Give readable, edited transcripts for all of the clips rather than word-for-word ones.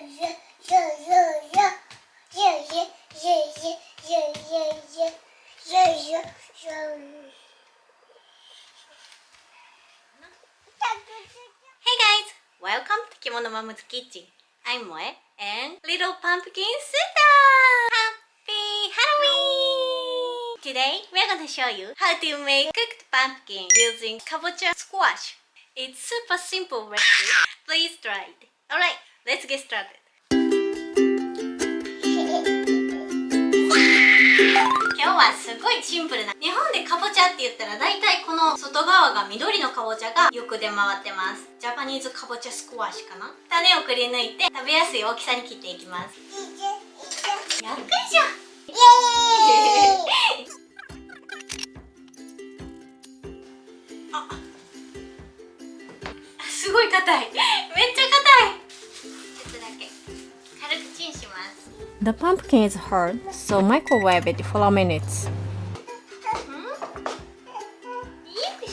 guys, welcome to Kimono Mom's Kitchen. I'm Moe and Little Pumpkin Suda! Happy Halloween! Today we're going to show you how to make cooked pumpkin using kabocha squash. It's super simple recipe. Please try it. Alright, let's get started. 今日はすごいシンプルな、日本でかぼちゃって言ったら大体この外側が緑のかぼちゃがよく出回ってます。ジャパニーズかぼちゃスクワッシュかな。種をくり抜いて食べやすい大きさに切っていきます。やったじゃん。イエーイすごい硬い。めっちゃ硬い。ちょっとだけ軽くチンします。The pumpkin is hard, so microwave it for a minute.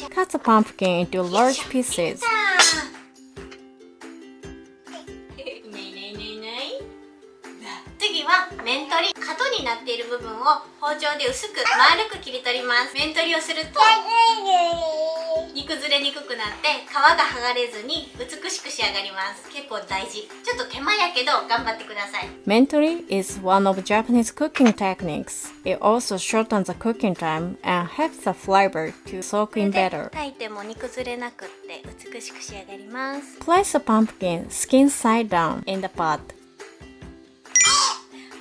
Cut the pumpkin into large pieces. 次は面取り、角になっている部分を包丁で薄く丸く切り取ります。面取りをすると煮崩れにくくなって皮が剥がれずに美しく仕上がります。結構大事。ちょっと手間やけど頑張ってください。Mentori is one of Japanese cooking techniques. It also shortens the cooking time and helps the flavor to soak in better. 炊いても煮崩れなくって美しく仕上がります。 Place the pumpkin skin side down in the pot.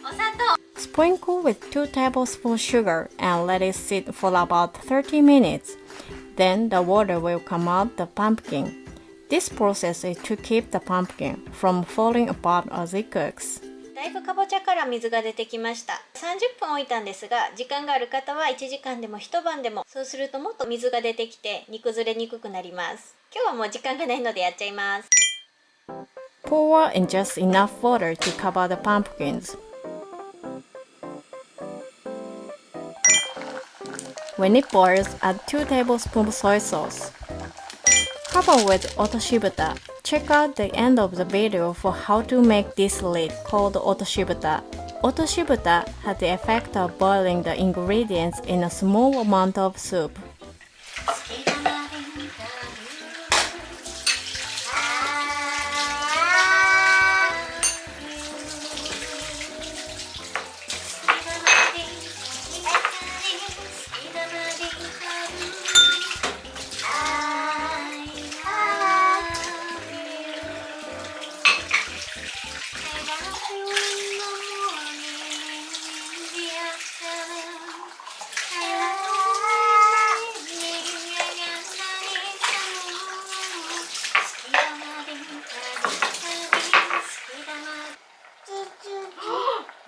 お砂糖 Sprinkle with 2 tablespoons sugar and let it sit for about 30 minutes. Then the water will come out the pumpkin. This process is to keep the pumpkin from falling apart as it cooks. だいぶかぼちゃから水が出てきました。30分置いたんですが、時間がある方は1時間でも一晩でも、そうするともっと水が出てきて煮崩れにくくなります。今日はもう時間がないのでやっちゃいます。 Pour in just enough water to cover the pumpkins. When it boils, add 2 tablespoons soy sauce. Cover with otoshibuta. Check out the end of the video for how to make this lid called otoshibuta. Otoshibuta has the effect of boiling the ingredients in a small amount of soup.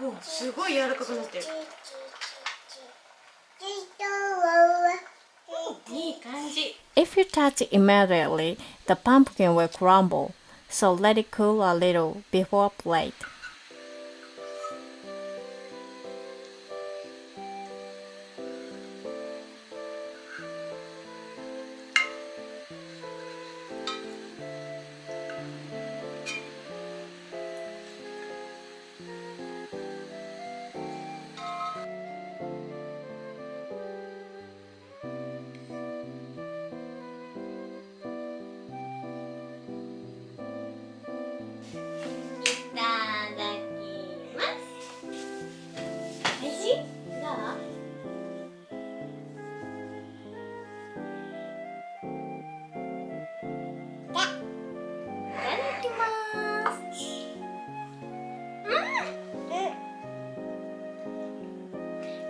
Oh, すごい柔らかくなってる。いい感じ。 If you touch it immediately, the pumpkin will crumble, so let it cool a little before plate.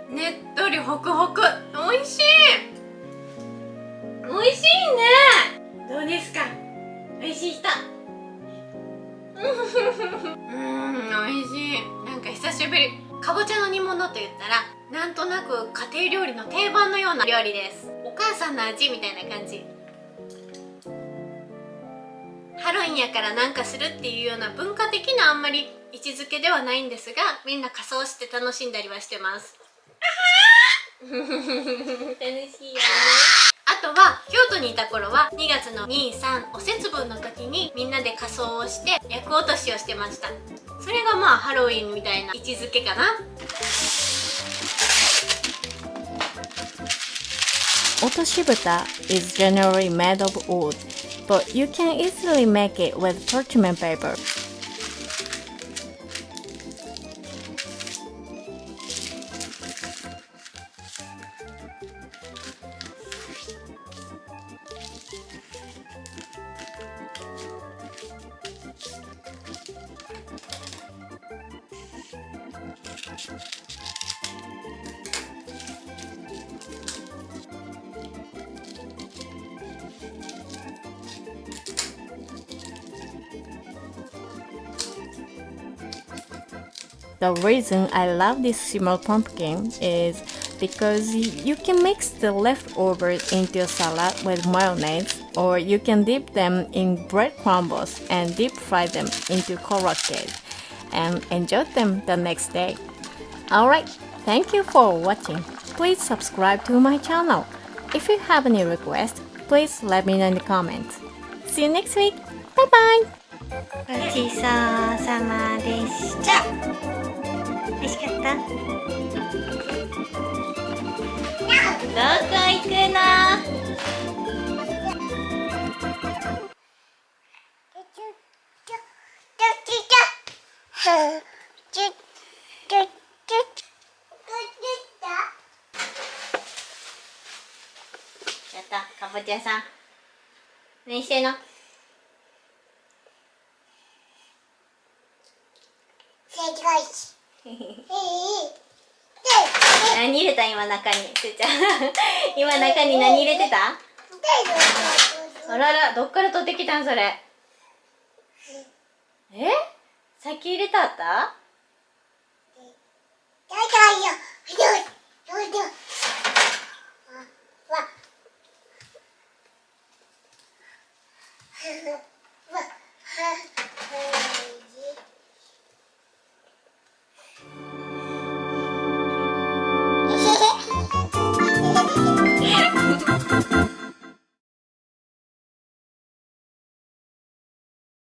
ねっとりホクホク、おいしい。おいしいね。どうですか？おいしい人。おいしい。なんか久しぶり。かぼちゃの煮物と言ったら、なんとなく家庭料理の定番のような料理です。お母さんの味みたいな感じ。ハロウィンやからなんかするっていうような文化的なあんまり位置づけではないんですが、みんな仮装して楽しんだりはしてます。楽しいよね。あとは京都にいた頃は2月の23お節分の時にみんなで仮装をして厄落としをしてました。それがまあハロウィンみたいな位置づけかな。落とし蓋 is generally made of wood, but you can easily make it with parchment paper. The reason I love this small pumpkin is because you can mix the leftovers into a salad with mayonnaise, or you can dip them in bread crumbles and deep fry them into korokke and enjoy them the next day. Alright, thank you for watching. Please subscribe to my channel. If you have any requests, please let me know in the comments. See you next week. Bye bye! ごちそうさまでした。美味しかった？どこ行くの？やった、かぼちゃさん。何してんの？何入れた今中に、すーちゃん。今中に何入れてた？あらら、どっから取ってきたんそれ。さっき入れたあった？